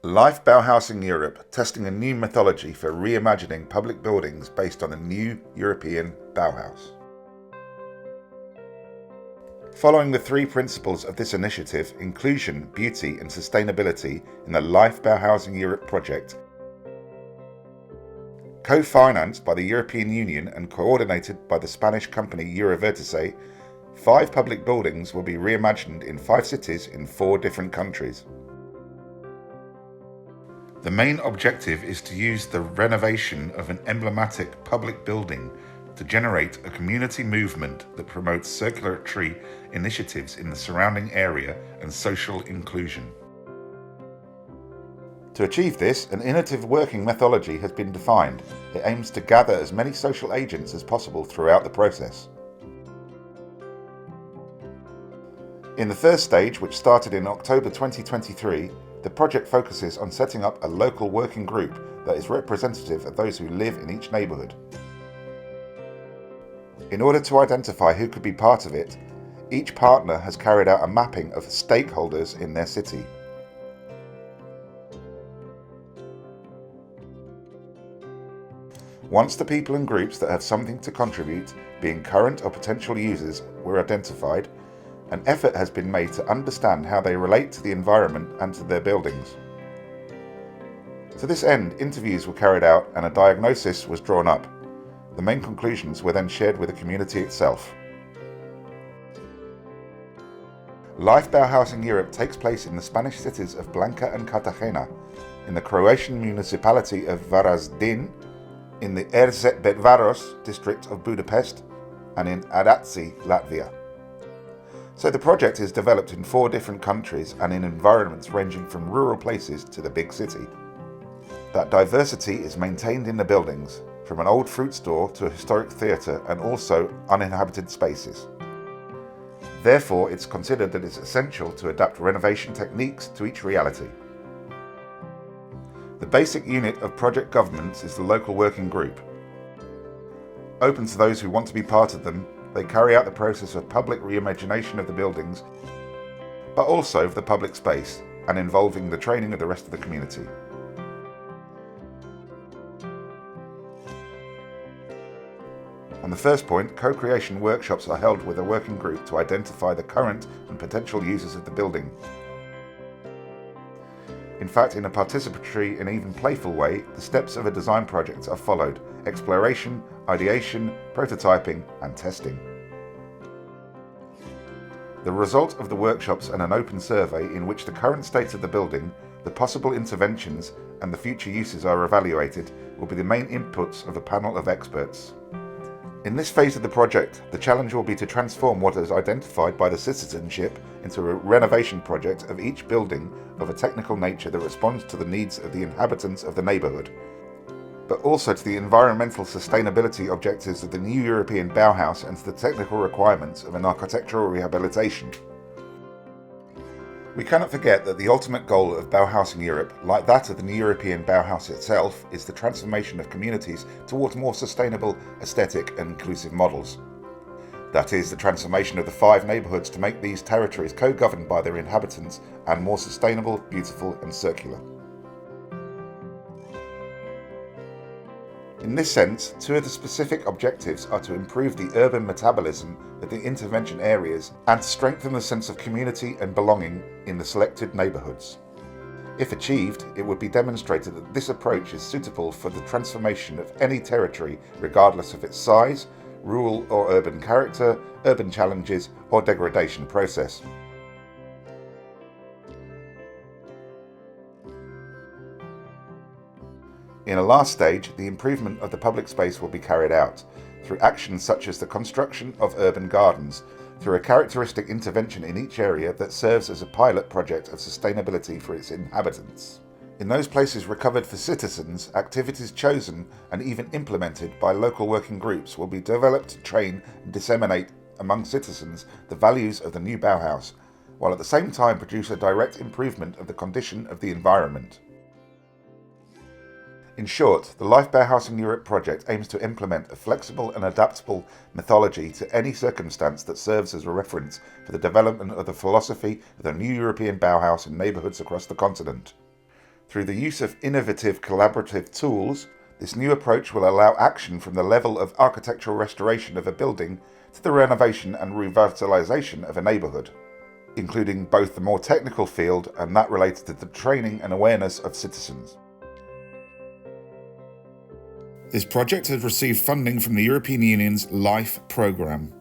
LIFE Bauhausing Europe, testing a new methodology for reimagining public buildings based on a new European Bauhaus. Following the three principles of this initiative, inclusion, beauty and sustainability in the LIFE Bauhausing Europe project, co-financed by the European Union and coordinated by the Spanish company Eurovertice, 5 public buildings will be reimagined in 5 cities in 4 different countries. The main objective is to use the renovation of an emblematic public building to generate a community movement that promotes circulatory initiatives in the surrounding area and social inclusion. To achieve this, an innovative working methodology has been defined. It aims to gather as many social agents as possible throughout the process. In the first stage, which started in October 2023, the project focuses on setting up a local working group that is representative of those who live in each neighbourhood. In order to identify who could be part of it, each partner has carried out a mapping of stakeholders in their city. Once the people and groups that have something to contribute, being current or potential users, were identified, an effort has been made to understand how they relate to the environment and to their buildings. To this end, interviews were carried out and a diagnosis was drawn up. The main conclusions were then shared with the community itself. LIFE Bauhausing Europe takes place in the Spanish cities of Blanca and Cartagena, in the Croatian municipality of Varazdin, in the Erzsebetvaros district of Budapest, and in Adazi, Latvia. So the project is developed in 4 different countries and in environments ranging from rural places to the big city. That diversity is maintained in the buildings, from an old fruit store to a historic theatre and also uninhabited spaces. Therefore, it's considered that it's essential to adapt renovation techniques to each reality. The basic unit of project governance is the local working group. Open to those who want to be part of them, they carry out the process of public reimagination of the buildings, but also of the public space, and involving the training of the rest of the community. On the first point, co-creation workshops are held with a working group to identify the current and potential users of the building. In fact, in a participatory and even playful way, the steps of a design project are followed: exploration, ideation, prototyping and testing. The result of the workshops and an open survey in which the current state of the building, the possible interventions and the future uses are evaluated will be the main inputs of a panel of experts. In this phase of the project, the challenge will be to transform what is identified by the citizenship into a renovation project of each building of a technical nature that responds to the needs of the inhabitants of the neighbourhood, but also to the environmental sustainability objectives of the new European Bauhaus and to the technical requirements of an architectural rehabilitation. We cannot forget that the ultimate goal of Bauhausing Europe, like that of the new European Bauhaus itself, is the transformation of communities towards more sustainable, aesthetic and inclusive models. That is, the transformation of the 5 neighbourhoods to make these territories co-governed by their inhabitants and more sustainable, beautiful and circular. In this sense, 2 of the specific objectives are to improve the urban metabolism of the intervention areas and to strengthen the sense of community and belonging in the selected neighbourhoods. If achieved, it would be demonstrated that this approach is suitable for the transformation of any territory regardless of its size, rural or urban character, urban challenges or degradation process. In a last stage, the improvement of the public space will be carried out through actions such as the construction of urban gardens, through a characteristic intervention in each area that serves as a pilot project of sustainability for its inhabitants. In those places recovered for citizens, activities chosen and even implemented by local working groups will be developed to train and disseminate among citizens the values of the new Bauhaus, while at the same time produce a direct improvement of the condition of the environment. In short, the LIFE Bauhausing Europe project aims to implement a flexible and adaptable methodology to any circumstance that serves as a reference for the development of the philosophy of the new European Bauhaus in neighbourhoods across the continent. Through the use of innovative collaborative tools, this new approach will allow action from the level of architectural restoration of a building to the renovation and revitalisation of a neighbourhood, including both the more technical field and that related to the training and awareness of citizens. This project has received funding from the European Union's LIFE programme.